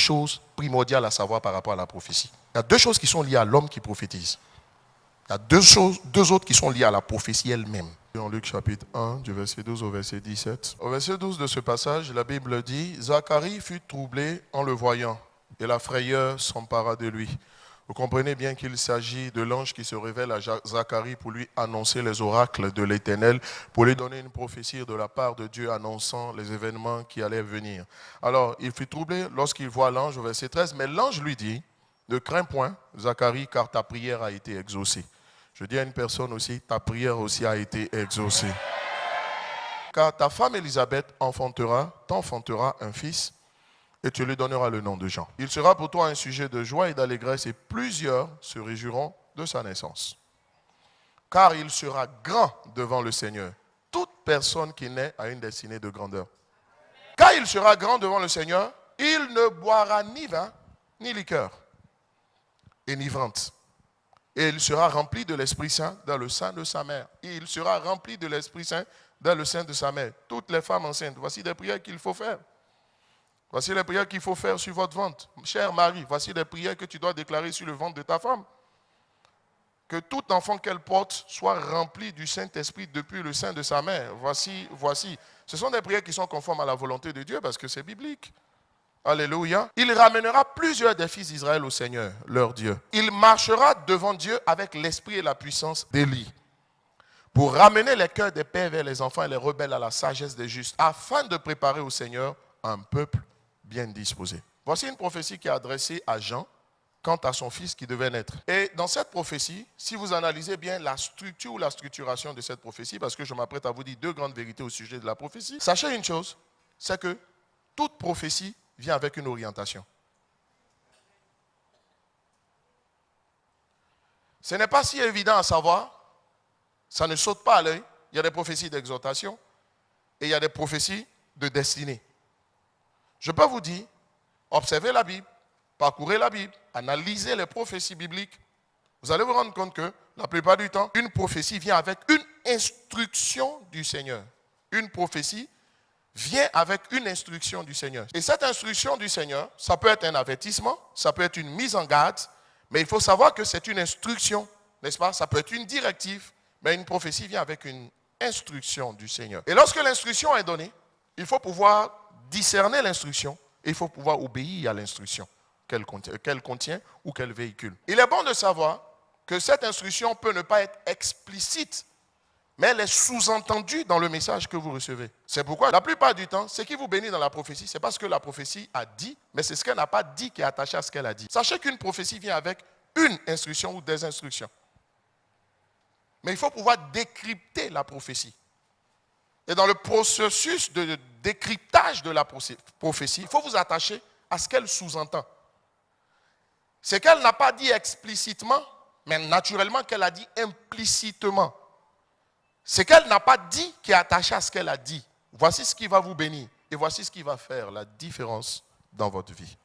choses primordiales à savoir par rapport à la prophétie. Il y a deux choses qui sont liées à l'homme qui prophétise. Il y a deux autres qui sont liées à la prophétie elle-même. En Luc chapitre 1, du verset 12 au verset 17. Au verset 12 de ce passage, la Bible dit « Zacharie fut troublé en le voyant, et la frayeur s'empara de lui. » Vous comprenez bien qu'il s'agit de l'ange qui se révèle à Zacharie pour lui annoncer les oracles de l'Éternel, pour lui donner une prophétie de la part de Dieu annonçant les événements qui allaient venir. Alors, il fut troublé lorsqu'il voit l'ange au verset 13, mais l'ange lui dit « Ne crains point, Zacharie, car ta prière a été exaucée. » Je dis à une personne aussi, ta prière aussi a été exaucée. Car ta femme Élisabeth t'enfantera un fils, et tu lui donneras le nom de Jean. Il sera pour toi un sujet de joie et d'allégresse, et plusieurs se réjouiront de sa naissance. Car il sera grand devant le Seigneur. Toute personne qui naît a une destinée de grandeur. Car il sera grand devant le Seigneur, il ne boira ni vin, ni liqueur, enivrante. Et il sera rempli de l'Esprit Saint dans le sein de sa mère. Et il sera rempli de l'Esprit Saint dans le sein de sa mère. Toutes les femmes enceintes, voici des prières qu'il faut faire. Voici les prières qu'il faut faire sur votre ventre. Cher mari, voici les prières que tu dois déclarer sur le ventre de ta femme. Que tout enfant qu'elle porte soit rempli du Saint-Esprit depuis le sein de sa mère. Voici. Ce sont des prières qui sont conformes à la volonté de Dieu parce que c'est biblique. Alléluia. Il ramènera plusieurs des fils d'Israël au Seigneur, leur Dieu. Il marchera devant Dieu avec l'esprit et la puissance d'Élie, pour ramener les cœurs des pères vers les enfants et les rebelles à la sagesse des justes, afin de préparer au Seigneur un peuple bien disposé. Voici une prophétie qui est adressée à Jean quant à son fils qui devait naître. Et dans cette prophétie, si vous analysez bien la structure ou la structuration de cette prophétie, parce que je m'apprête à vous dire deux grandes vérités au sujet de la prophétie, sachez une chose, c'est que toute prophétie vient avec une orientation. Ce n'est pas si évident à savoir, ça ne saute pas à l'œil. Il y a des prophéties d'exhortation et il y a des prophéties de destinée. Je peux vous dire, observez la Bible, parcourez la Bible, analysez les prophéties bibliques. Vous allez vous rendre compte que la plupart du temps, une prophétie vient avec une instruction du Seigneur. Une prophétie vient avec une instruction du Seigneur. Et cette instruction du Seigneur, ça peut être un avertissement, ça peut être une mise en garde, mais il faut savoir que c'est une instruction, n'est-ce pas? Ça peut être une directive, mais une prophétie vient avec une instruction du Seigneur. Et lorsque l'instruction est donnée, il faut pouvoir discerner l'instruction et il faut pouvoir obéir à l'instruction qu'elle contient ou qu'elle véhicule. Il est bon de savoir que cette instruction peut ne pas être explicite, mais elle est sous-entendue dans le message que vous recevez. C'est pourquoi, la plupart du temps, ce qui vous bénit dans la prophétie, ce n'est pas ce que la prophétie a dit, mais c'est ce qu'elle n'a pas dit qui est attaché à ce qu'elle a dit. Sachez qu'une prophétie vient avec une instruction ou des instructions. Mais il faut pouvoir décrypter la prophétie. Et dans le processus de décryptage de la prophétie, il faut vous attacher à ce qu'elle sous-entend. C'est qu'elle n'a pas dit explicitement, mais naturellement qu'elle a dit implicitement. C'est qu'elle n'a pas dit qui est attaché à ce qu'elle a dit. Voici ce qui va vous bénir. Et voici ce qui va faire la différence dans votre vie.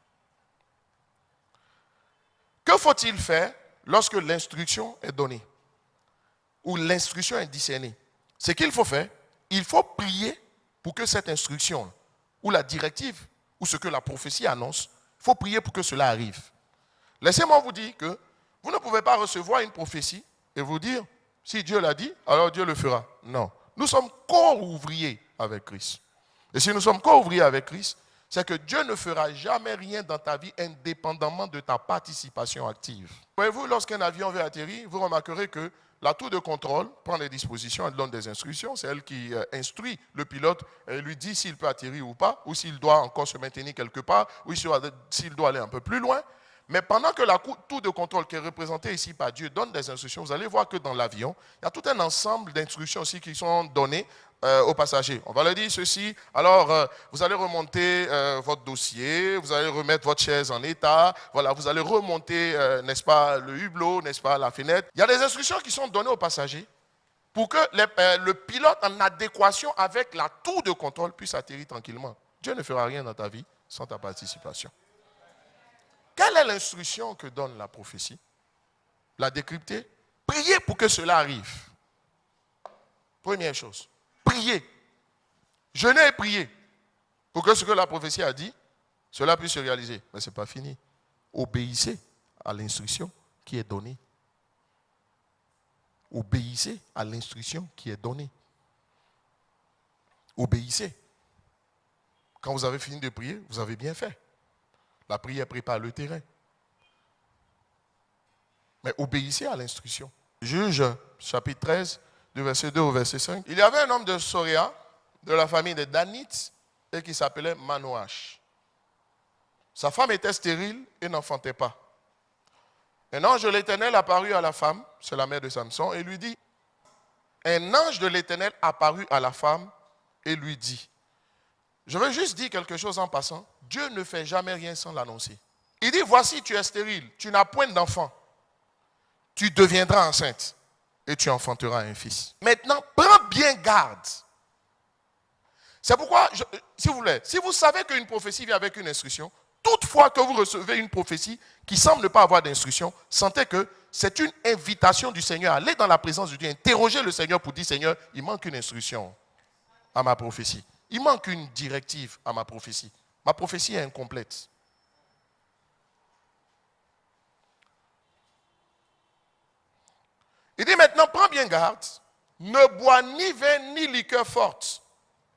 Que faut-il faire lorsque l'instruction est donnée? Ou l'instruction est discernée? Ce qu'il faut faire, il faut prier pour que cette instruction, ou la directive, ou ce que la prophétie annonce, il faut prier pour que cela arrive. Laissez-moi vous dire que vous ne pouvez pas recevoir une prophétie et vous dire, si Dieu l'a dit, alors Dieu le fera. Non. Nous sommes co-ouvriers avec Christ. Et si nous sommes co-ouvriers avec Christ, c'est que Dieu ne fera jamais rien dans ta vie indépendamment de ta participation active. Voyez-vous, lorsqu'un avion veut atterrir, vous remarquerez que la tour de contrôle prend les dispositions, elle donne des instructions, c'est elle qui instruit le pilote et lui dit s'il peut atterrir ou pas, ou s'il doit encore se maintenir quelque part, ou s'il doit aller un peu plus loin. Mais pendant que la tour de contrôle qui est représentée ici par Dieu donne des instructions, vous allez voir que dans l'avion, il y a tout un ensemble d'instructions aussi qui sont données aux passagers. On va leur dire ceci, alors vous allez remonter votre dossier, vous allez remettre votre chaise en état, voilà, vous allez remonter, n'est-ce pas, le hublot, n'est-ce pas, la fenêtre. Il y a des instructions qui sont données aux passagers pour que le pilote en adéquation avec la tour de contrôle puisse atterrir tranquillement. Dieu ne fera rien dans ta vie sans ta participation. Quelle est l'instruction que donne la prophétie? La décrypter. Priez pour que cela arrive. Première chose. Priez. Jeûnez et priez pour que ce que la prophétie a dit cela puisse se réaliser. Mais ce n'est pas fini. Obéissez à l'instruction qui est donnée. Obéissez à l'instruction qui est donnée. Obéissez. Quand vous avez fini de prier, vous avez bien fait. La prière prépare le terrain. Mais obéissez à l'instruction. Juge, chapitre 13, du verset 2 au verset 5. Il y avait un homme de Soréa, de la famille des Danites, et qui s'appelait Manoach. Sa femme était stérile et n'enfantait pas. Un ange de l'Éternel apparut à la femme, c'est la mère de Samson, et lui dit, un ange de l'Éternel apparut à la femme et lui dit, je veux juste dire quelque chose en passant, Dieu ne fait jamais rien sans l'annoncer. Il dit, voici, tu es stérile, tu n'as point d'enfant, tu deviendras enceinte et tu enfanteras un fils. Maintenant, prends bien garde. C'est pourquoi, si vous voulez, si vous savez qu'une prophétie vient avec une instruction, toutefois que vous recevez une prophétie qui semble ne pas avoir d'instruction, sentez que c'est une invitation du Seigneur. Allez dans la présence de Dieu, interrogez le Seigneur pour dire, Seigneur, il manque une instruction à ma prophétie. Il manque une directive à ma prophétie. Ma prophétie est incomplète. Il dit maintenant, prends bien garde, ne bois ni vin ni liqueur forte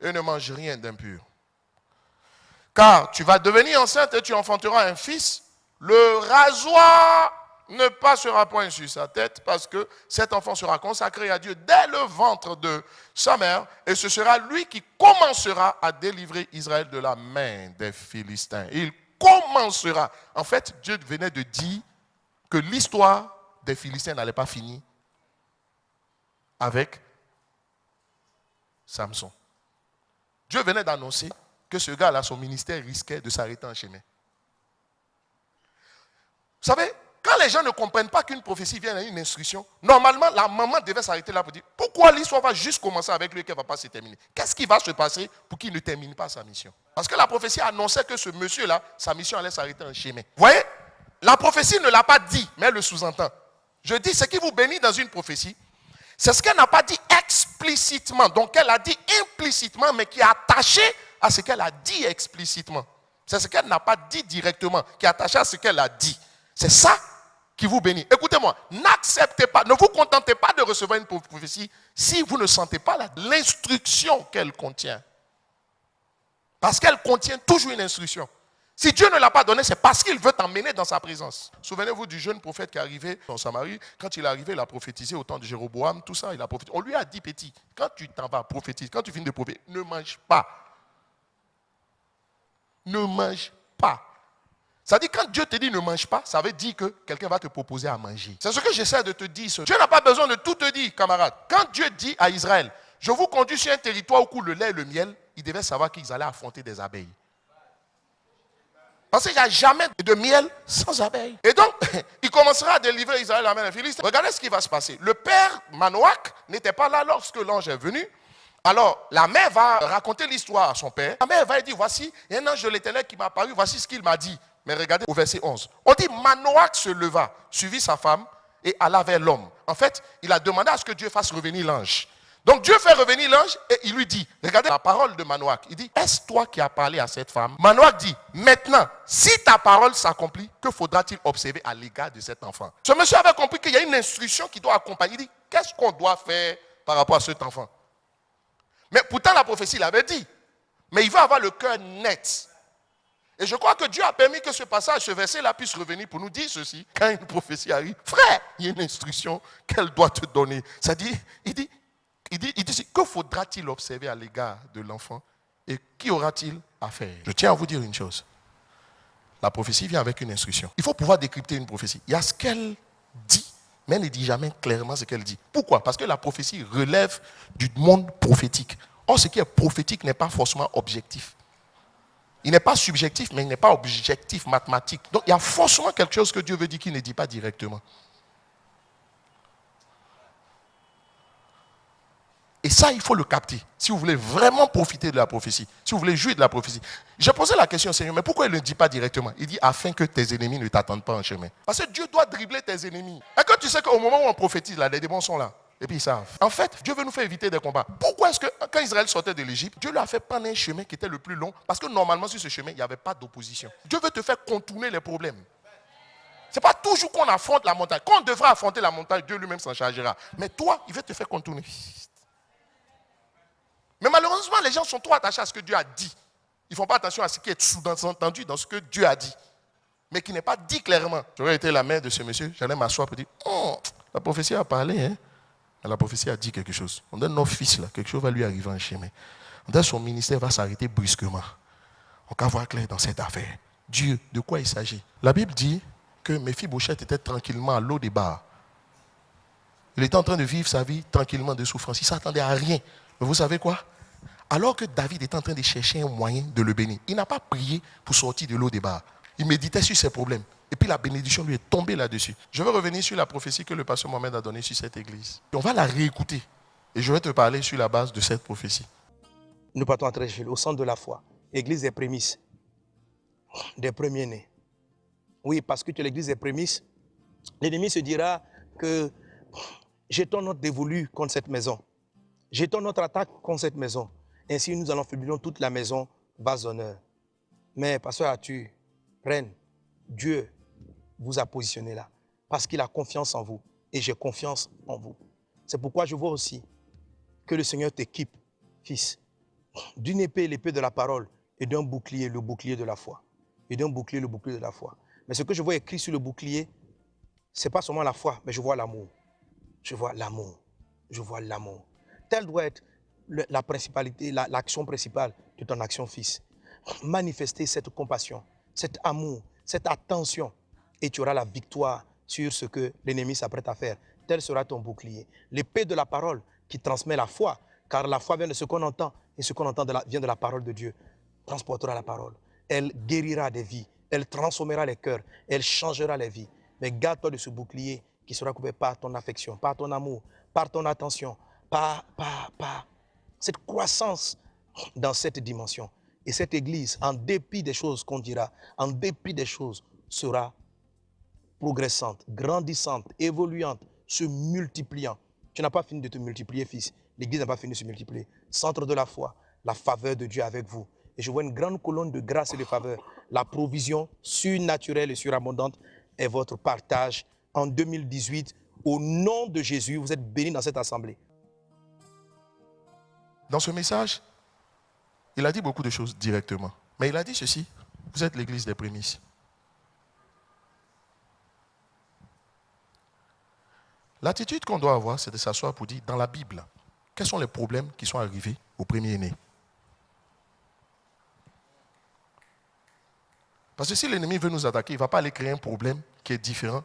et ne mange rien d'impur. Car tu vas devenir enceinte et tu enfanteras un fils. Le rasoir ne passera point sur sa tête parce que cet enfant sera consacré à Dieu dès le ventre de sa mère. Et ce sera lui qui commencera à délivrer Israël de la main des Philistins. Il commencera. En fait, Dieu venait de dire que l'histoire des Philistins n'allait pas finir avec Samson. Dieu venait d'annoncer que ce gars-là, son ministère risquait de s'arrêter en chemin. Vous savez, quand les gens ne comprennent pas qu'une prophétie vient à une instruction, normalement, la maman devait s'arrêter là pour dire pourquoi l'histoire va juste commencer avec lui et qu'elle ne va pas se terminer. Qu'est-ce qui va se passer pour qu'il ne termine pas sa mission? Parce que la prophétie annonçait que ce monsieur-là, sa mission allait s'arrêter en chemin. Vous voyez, la prophétie ne l'a pas dit, mais elle le sous-entend. Je dis, ce qui vous bénit dans une prophétie, c'est ce qu'elle n'a pas dit explicitement, donc elle a dit implicitement, mais qui est attaché à ce qu'elle a dit explicitement. C'est ce qu'elle n'a pas dit directement, qui est attaché à ce qu'elle a dit. C'est ça qui vous bénit. Écoutez-moi, n'acceptez pas, ne vous contentez pas de recevoir une prophétie si vous ne sentez pas l'instruction qu'elle contient. Parce qu'elle contient toujours une instruction. Si Dieu ne l'a pas donné, c'est parce qu'il veut t'emmener dans sa présence. Souvenez-vous du jeune prophète qui est arrivé en Samarie. Quand il est arrivé, il a prophétisé au temps de Jéroboam, tout ça, il a prophétisé. On lui a dit, petit, quand tu t'en vas prophétiser, quand tu finis de prophétiser, ne mange pas. Ne mange pas. Ça dit quand Dieu te dit ne mange pas, ça veut dire que quelqu'un va te proposer à manger. C'est ce que j'essaie de te dire. Dieu n'a pas besoin de tout te dire, camarade. Quand Dieu dit à Israël, je vous conduis sur un territoire où coule le lait et le miel, il devait savoir qu'ils allaient affronter des abeilles. Parce qu'il n'y a jamais de miel sans abeilles. Et donc, il commencera à délivrer Israël à la main des Philistins. Regardez ce qui va se passer. Le père Manoach n'était pas là lorsque l'ange est venu. Alors, la mère va raconter l'histoire à son père. La mère va lui dire, voici, il y a un ange de l'Éternel qui m'a apparu, voici ce qu'il m'a dit. Mais regardez au verset 11. On dit, Manoach se leva, suivit sa femme et alla vers l'homme. En fait, il a demandé à ce que Dieu fasse revenir l'ange. Donc Dieu fait revenir l'ange et il lui dit, regardez la parole de Manoach. Il dit, est-ce toi qui as parlé à cette femme? Manoach dit, maintenant, si ta parole s'accomplit, que faudra-t-il observer à l'égard de cet enfant? Ce monsieur avait compris qu'il y a une instruction qui doit accompagner. Il dit, qu'est-ce qu'on doit faire par rapport à cet enfant? Mais pourtant la prophétie l'avait dit. Mais il veut avoir le cœur net. Et je crois que Dieu a permis que ce passage, ce verset-là puisse revenir pour nous dire ceci. Quand une prophétie arrive, frère, il y a une instruction qu'elle doit te donner. C'est-à-dire, il dit, que faudra-t-il observer à l'égard de l'enfant et qu'y aura-t-il à faire? Je tiens à vous dire une chose. La prophétie vient avec une instruction. Il faut pouvoir décrypter une prophétie. Il y a ce qu'elle dit, mais elle ne dit jamais clairement ce qu'elle dit. Pourquoi? Parce que la prophétie relève du monde prophétique. Or, ce qui est prophétique n'est pas forcément objectif. Il n'est pas subjectif, mais il n'est pas objectif mathématique. Donc, il y a forcément quelque chose que Dieu veut dire qu'il ne dit pas directement. Et ça, il faut le capter. Si vous voulez vraiment profiter de la prophétie, si vous voulez jouir de la prophétie. J'ai posé la question au Seigneur, mais pourquoi il ne le dit pas directement? Il dit, afin que tes ennemis ne t'attendent pas en chemin. Parce que Dieu doit dribbler tes ennemis. Et quand tu sais qu'au moment où on prophétise, là, les démons sont là. Et puis ils savent. En fait, Dieu veut nous faire éviter des combats. Pourquoi est-ce que quand Israël sortait de l'Égypte, Dieu leur a fait prendre un chemin qui était le plus long? Parce que normalement sur ce chemin, il n'y avait pas d'opposition. Dieu veut te faire contourner les problèmes. Ce n'est pas toujours qu'on affronte la montagne. Quand on devra affronter la montagne, Dieu lui-même s'en chargera. Mais toi, il veut te faire contourner. Mais malheureusement, les gens sont trop attachés à ce que Dieu a dit. Ils ne font pas attention à ce qui est sous-entendu dans ce que Dieu a dit. Mais qui n'est pas dit clairement. J'aurais été la mère de ce monsieur, j'allais m'asseoir pour dire, oh, la prophétie a parlé, hein. La prophétie a dit quelque chose. On donne notre fils là, quelque chose va lui arriver en chemin. On donne son ministère va s'arrêter brusquement. On va voir clair dans cette affaire. Dieu, de quoi il s'agit? La Bible dit que Méphibosheth était tranquillement à l'eau des bars. Il était en train de vivre sa vie tranquillement de souffrance. Il ne s'attendait à rien. Mais vous savez quoi? Alors que David est en train de chercher un moyen de le bénir, il n'a pas prié pour sortir de l'eau des bars. Il méditait sur ses problèmes. Et puis la bénédiction lui est tombée là-dessus. Je vais revenir sur la prophétie que le pasteur Mohamed a donnée sur cette église. Et on va la réécouter. Et je vais te parler sur la base de cette prophétie. Nous partons à Trécheville, au centre de la foi. Église des prémices, des premiers-nés. Oui, parce que tu es l'église des prémices, l'ennemi se dira que jetons notre dévolu contre cette maison. Jetons notre attaque contre cette maison. Ainsi, nous allons faiblir toute la maison, bas honneur. Mais, pasteur Arthur, reine, Dieu vous a positionné là. Parce qu'il a confiance en vous. Et j'ai confiance en vous. C'est pourquoi je vois aussi que le Seigneur t'équipe, fils, d'une épée, l'épée de la parole, et d'un bouclier, le bouclier de la foi. Et d'un bouclier, le bouclier de la foi. Mais ce que je vois écrit sur le bouclier, ce n'est pas seulement la foi, mais je vois l'amour. Je vois l'amour. Je vois l'amour. Telle doit être la principalité, l'action principale de ton action, fils. Manifester cette compassion, cet amour, cette attention, et tu auras la victoire sur ce que l'ennemi s'apprête à faire. Tel sera ton bouclier. L'épée de la parole qui transmet la foi, car la foi vient de ce qu'on entend, et ce qu'on entend vient de la parole de Dieu. Transportera la parole. Elle guérira des vies, elle transformera les cœurs, elle changera les vies. Mais garde-toi de ce bouclier qui sera couvert par ton affection, par ton amour, par ton attention, par cette croissance dans cette dimension. Et cette église, en dépit des choses qu'on dira, en dépit des choses, sera progressante, grandissante, évoluante, se multipliant. Tu n'as pas fini de te multiplier, fils. L'église n'a pas fini de se multiplier. Centre de la foi, la faveur de Dieu avec vous. Et je vois une grande colonne de grâce et de faveur. La provision surnaturelle et surabondante est votre partage en 2018. Au nom de Jésus, vous êtes bénis dans cette assemblée. Dans ce message, il a dit beaucoup de choses directement. Mais il a dit ceci, vous êtes l'église des prémices. L'attitude qu'on doit avoir, c'est de s'asseoir pour dire, dans la Bible, quels sont les problèmes qui sont arrivés au premier-né? Parce que si l'ennemi veut nous attaquer, il ne va pas aller créer un problème qui est différent.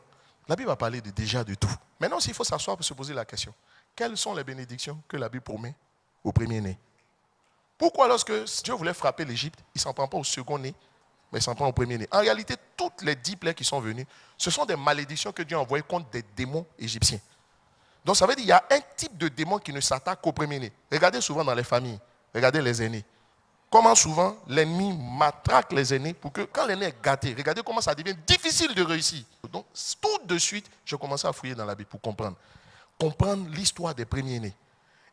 La Bible va parler déjà de tout. Maintenant, s'il faut s'asseoir pour se poser la question, quelles sont les bénédictions que la Bible promet au premier-né? Pourquoi lorsque Dieu voulait frapper l'Égypte, il ne s'en prend pas au second-né, mais il s'en prend au premier-né? En réalité, toutes les 10 plaies qui sont venues, ce sont des malédictions que Dieu a envoyées contre des démons égyptiens. Donc ça veut dire qu'il y a un type de démon qui ne s'attaque qu'au premier-né. Regardez souvent dans les familles, regardez les aînés. Comment souvent l'ennemi matraque les aînés pour que quand l'aîné est gâté, regardez comment ça devient difficile de réussir. Donc tout de suite, j'ai commencé à fouiller dans la Bible pour comprendre. Comprendre l'histoire des premiers-nés.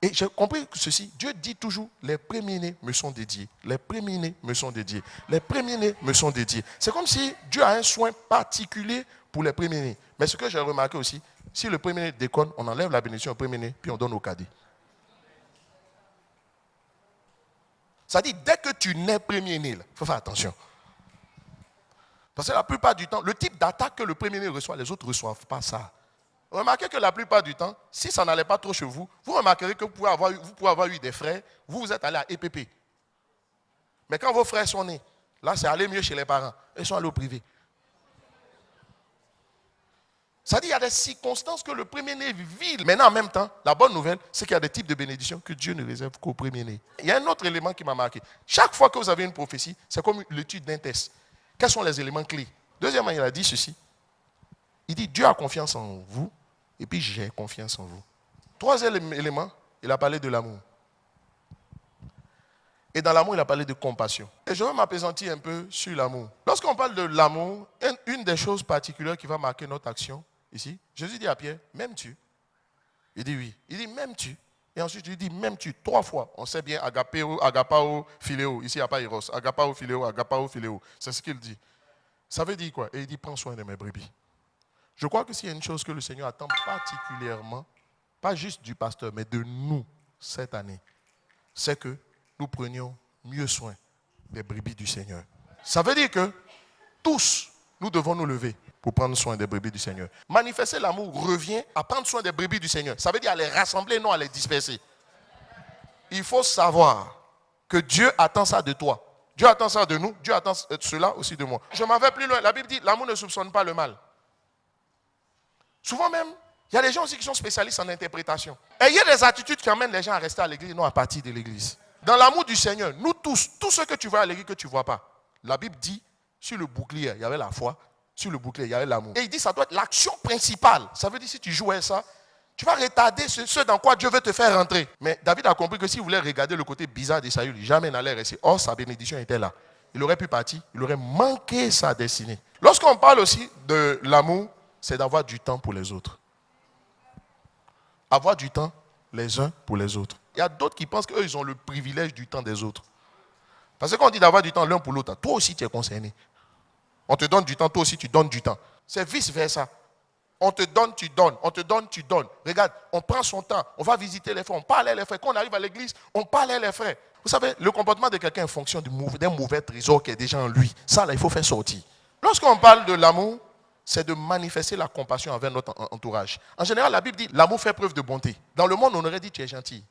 Et j'ai compris que ceci, Dieu dit toujours, les premiers-nés me sont dédiés. Les premiers-nés me sont dédiés. Les premiers-nés me sont dédiés. C'est comme si Dieu a un soin particulier pour les premiers-nés. Mais ce que j'ai remarqué aussi, si le premier-né déconne, on enlève la bénédiction au premier-né, puis on donne au cadet. Ça dit, dès que tu nais premier-né, il faut faire attention. Parce que la plupart du temps, le type d'attaque que le premier-né reçoit, les autres ne reçoivent pas ça. Remarquez que la plupart du temps, si ça n'allait pas trop chez vous, vous remarquerez que vous pouvez avoir eu des frères, vous êtes allé à EPP. Mais quand vos frères sont nés, là c'est aller mieux chez les parents. Ils sont allés au privé. Ça dit, il y a des circonstances que le premier-né vit. Maintenant, en même temps, la bonne nouvelle, c'est qu'il y a des types de bénédictions que Dieu ne réserve qu'au premier-né. Il y a un autre élément qui m'a marqué. Chaque fois que vous avez une prophétie, c'est comme l'étude d'un test. Quels sont les éléments clés? Deuxièmement, il a dit ceci. Il dit, Dieu a confiance en vous, et puis j'ai confiance en vous. Troisième élément, il a parlé de l'amour. Et dans l'amour, il a parlé de compassion. Et je vais m'appesantir un peu sur l'amour. Lorsqu'on parle de l'amour, une des choses particulières qui va marquer notre action, ici, Jésus dit à Pierre, m'aimes-tu? Il dit oui. Il dit m'aimes-tu? Et ensuite, il dit m'aimes-tu? 3 fois. On sait bien agapeo, agapao, philéo. Ici, il n'y a pas eros. Agapao, philéo. C'est ce qu'il dit. Ça veut dire quoi? Et il dit prends soin de mes brebis. Je crois que s'il y a une chose que le Seigneur attend particulièrement, pas juste du pasteur, mais de nous cette année, c'est que nous prenions mieux soin des brebis du Seigneur. Ça veut dire que tous, nous devons nous lever pour prendre soin des brebis du Seigneur. Manifester l'amour revient à prendre soin des brebis du Seigneur. Ça veut dire à les rassembler, non à les disperser. Il faut savoir que Dieu attend ça de toi. Dieu attend ça de nous. Dieu attend cela aussi de moi. Je m'en vais plus loin. La Bible dit l'amour ne soupçonne pas le mal. Souvent même, il y a des gens aussi qui sont spécialistes en interprétation. Ayez des attitudes qui amènent les gens à rester à l'église, non à partir de l'église. Dans l'amour du Seigneur, nous tous ceux que tu vois à l'église que tu ne vois pas, la Bible dit, sur le bouclier, il y avait la foi, sur le bouclier, il y avait l'amour. Et il dit, ça doit être l'action principale. Ça veut dire, si tu jouais ça, tu vas retarder ce dans quoi Dieu veut te faire rentrer. Mais David a compris que s'il voulait regarder le côté bizarre de Saül, jamais n'allait rester. Or, sa bénédiction était là. Il aurait pu partir, il aurait manqué sa destinée. Lorsqu'on parle aussi de l'amour, c'est d'avoir du temps pour les autres. Avoir du temps les uns pour les autres. Il y a d'autres qui pensent qu'eux, ils ont le privilège du temps des autres. Parce que quand on dit d'avoir du temps l'un pour l'autre, toi aussi tu es concerné. On te donne du temps, toi aussi tu donnes du temps. C'est vice-versa. On te donne, tu donnes. On te donne, tu donnes. Regarde, on prend son temps, on va visiter les frères, on parle à les frères. Quand on arrive à l'église, on parle à les frères. Vous savez, le comportement de quelqu'un est en fonction d'un mauvais trésor qui est déjà en lui. Ça, là, il faut faire sortir. Lorsqu'on parle de l'amour, c'est de manifester la compassion envers notre entourage. En général, la Bible dit l'amour fait preuve de bonté. Dans le monde, on aurait dit tu es gentil.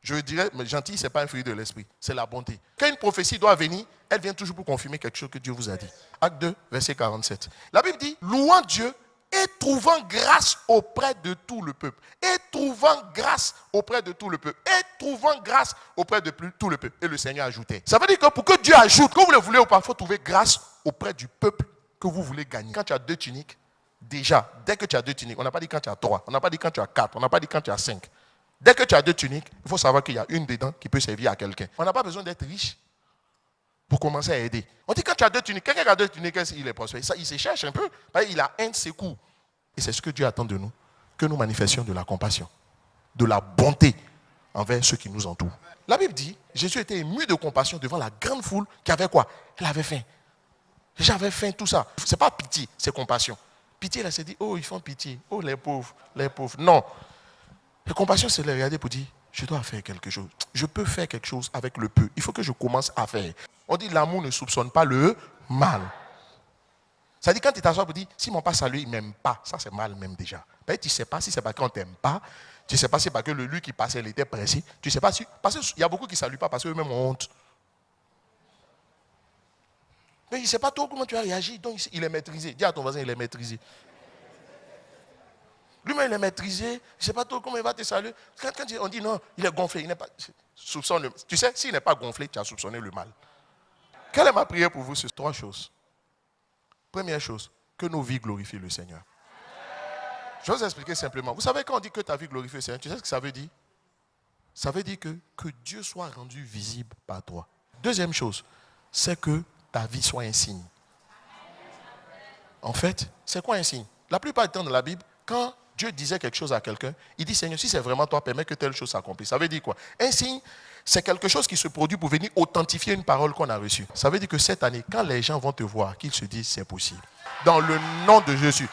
Je dirais, mais gentil, ce n'est pas un fruit de l'esprit, c'est la bonté. Quand une prophétie doit venir, elle vient toujours pour confirmer quelque chose que Dieu vous a dit. Acte 2, verset 47. La Bible dit, louant Dieu et trouvant grâce auprès de tout le peuple. Et trouvant grâce auprès de tout le peuple. Et trouvant grâce auprès de tout le peuple. Et le Seigneur ajoutait. Ça veut dire que pour que Dieu ajoute, que vous le voulez ou pas, il faut trouver grâce auprès du peuple que vous voulez gagner. Quand tu as 2 tuniques, déjà, dès que tu as 2 tuniques, on n'a pas dit quand tu as 3, on n'a pas dit quand tu as 4, on n'a pas dit quand tu as 5. Dès que tu as 2 tuniques, il faut savoir qu'il y a une dedans qui peut servir à quelqu'un. On n'a pas besoin d'être riche pour commencer à aider. On dit quand tu as 2 tuniques, quelqu'un qui a 2 tuniques, il est prospère. Il se cherche un peu, il a un de ses coups. Et c'est ce que Dieu attend de nous, que nous manifestions de la compassion, de la bonté envers ceux qui nous entourent. La Bible dit, Jésus était ému de compassion devant la grande foule qui avait quoi? Elle avait faim. J'avais faim, tout ça. Ce n'est pas pitié, c'est compassion. Pitié, elle s'est dit, oh, ils font pitié. Oh, les pauvres, les pauvres. Non. La compassion, c'est de regarder pour dire, je dois faire quelque chose. Je peux faire quelque chose avec le peu. Il faut que je commence à faire. On dit, l'amour ne soupçonne pas le mal. Ça dit, quand tu t'assois pour dire, si mon père salue, il ne m'aime pas. Ça, c'est mal même déjà. Tu ne sais pas si c'est parce qu'on ne t'aime pas. Tu ne sais pas si c'est parce que lui qui passait, il était pressé. Tu ne sais pas si... Parce qu'il y a beaucoup qui ne saluent pas parce qu'eux-mêmes ont honte. Mais il ne sait pas trop comment tu as réagi, donc il est maîtrisé. Dis à ton voisin, il est maîtrisé. Lui-même, il est maîtrisé. Il ne sait pas trop comment il va te saluer. Quand on dit non, il est gonflé. Il n'est pas... Soupçonne. Tu sais, s'il n'est pas gonflé, tu as soupçonné le mal. Quelle est ma prière pour vous? C'est 3 choses. Première chose, que nos vies glorifient le Seigneur. Je vais vous expliquer simplement. Vous savez, quand on dit que ta vie glorifie le Seigneur, tu sais ce que ça veut dire? Ça veut dire que Dieu soit rendu visible par toi. Deuxième chose, c'est que ta vie soit un signe. En fait, c'est quoi un signe? La plupart du temps dans la Bible, quand Dieu disait quelque chose à quelqu'un, il dit, Seigneur, si c'est vraiment toi, permets que telle chose s'accomplisse. Ça veut dire quoi? Un signe, c'est quelque chose qui se produit pour venir authentifier une parole qu'on a reçue. Ça veut dire que cette année, quand les gens vont te voir, qu'ils se disent, c'est possible. Dans le nom de Jésus,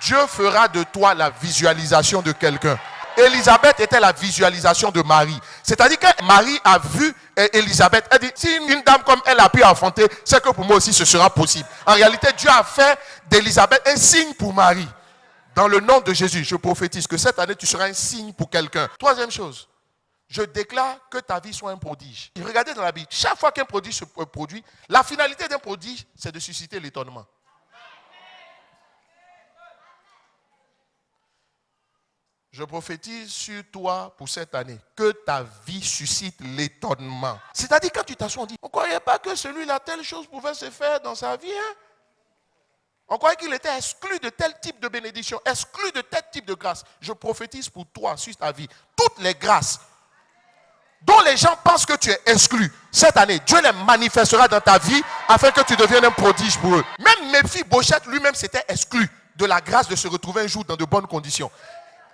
Dieu fera de toi la visualisation de quelqu'un. Élisabeth était la visualisation de Marie. C'est-à-dire que Marie a vu Élisabeth. Elle dit, si une dame comme elle a pu affronter, c'est que pour moi aussi ce sera possible. En réalité, Dieu a fait d'Élisabeth un signe pour Marie. Dans le nom de Jésus, je prophétise que cette année, tu seras un signe pour quelqu'un. Troisième chose, je déclare que ta vie soit un prodige. Regardez dans la Bible, chaque fois qu'un prodige se produit, la finalité d'un prodige, c'est de susciter l'étonnement. Je prophétise sur toi pour cette année que ta vie suscite l'étonnement. C'est-à-dire quand tu t'assois, on dit, on ne croyait pas que celui-là, telle chose pouvait se faire dans sa vie. Hein? On croyait qu'il était exclu de tel type de bénédiction, exclu de tel type de grâce. Je prophétise pour toi, sur ta vie, toutes les grâces dont les gens pensent que tu es exclu. Cette année, Dieu les manifestera dans ta vie afin que tu deviennes un prodige pour eux. Même Méphi-Bochette lui-même s'était exclu de la grâce de se retrouver un jour dans de bonnes conditions.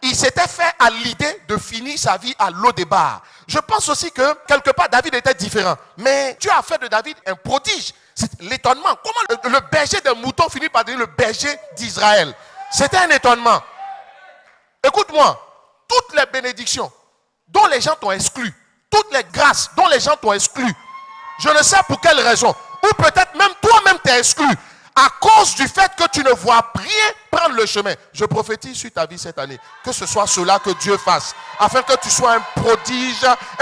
il s'était fait à l'idée de finir sa vie à Lo-Débar. Je pense aussi que quelque part David était différent. Mais Dieu a fait de David un prodige. C'est l'étonnement. Comment le berger des moutons finit par devenir le berger d'Israël? C'était un étonnement. Écoute-moi, toutes les bénédictions dont les gens t'ont exclu, toutes les grâces dont les gens t'ont exclu, je ne sais pour quelle raison, ou peut-être même toi-même t'es exclu, à cause du fait que tu ne vois rien prendre le chemin. Je prophétise sur ta vie cette année, que ce soit cela que Dieu fasse, afin que tu sois un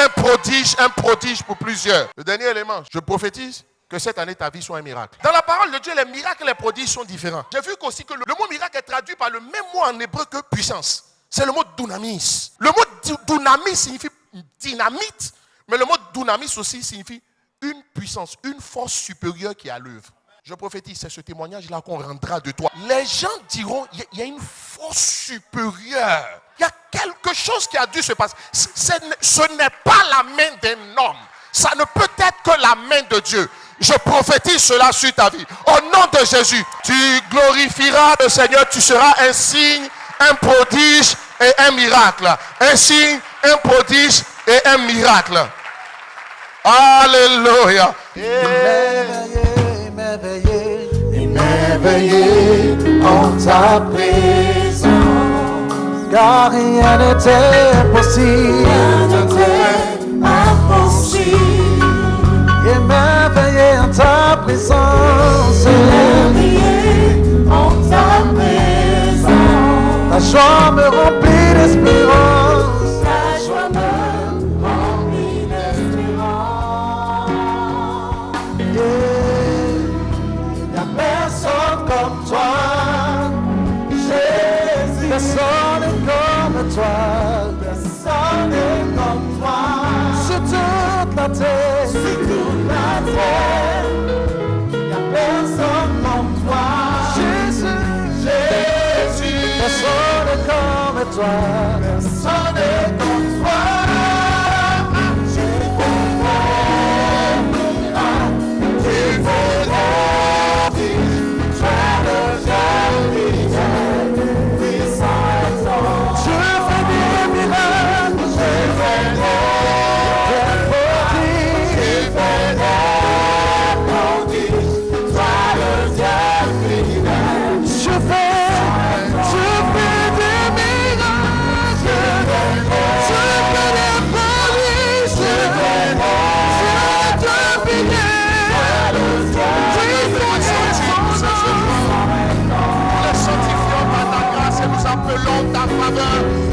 prodige pour plusieurs. Le dernier élément, je prophétise que cette année ta vie soit un miracle. Dans la parole de Dieu, les miracles et les prodiges sont différents. J'ai vu qu'aussi que le mot miracle est traduit par le même mot en hébreu que puissance. C'est le mot dunamis. Le mot dunamis signifie dynamite, mais le mot dunamis aussi signifie une puissance, une force supérieure qui est à l'œuvre. Je prophétise, c'est ce témoignage-là qu'on rendra de toi. Les gens diront, il y a une force supérieure. Il y a quelque chose qui a dû se passer. Ce n'est pas la main d'un homme. Ça ne peut être que la main de Dieu. Je prophétise cela sur ta vie. Au nom de Jésus, tu glorifieras le Seigneur. Tu seras un signe, un prodige et un miracle. Un signe, un prodige et un miracle. Alléluia. M'éveiller en ta présence, car rien n'était impossible. Et m'éveiller en ta présence, ta joie me remplit d'espérance. Comme toi, Jésus, personne n'est comme toi, personne n'est comme toi, sur toute la terre, y a personne comme toi, Jésus, personne n'est comme toi, personne n'est comme toi.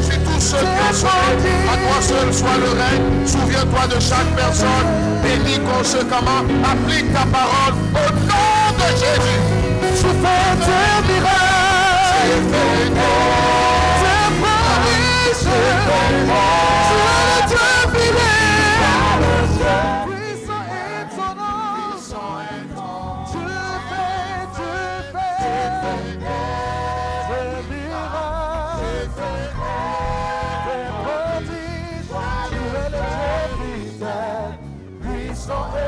Sur tous ceux qui ont sauvé, à toi seul soit le règne. Souviens-toi de chaque personne, bénis conséquemment, applique ta parole au nom de Jésus. Tu fais des miracles, tu fais des prodiges, tu es le Dieu fidèle, puissant et étonnant, tu fais des miracles, des prodiges, tu es le Dieu fidèle, puissant et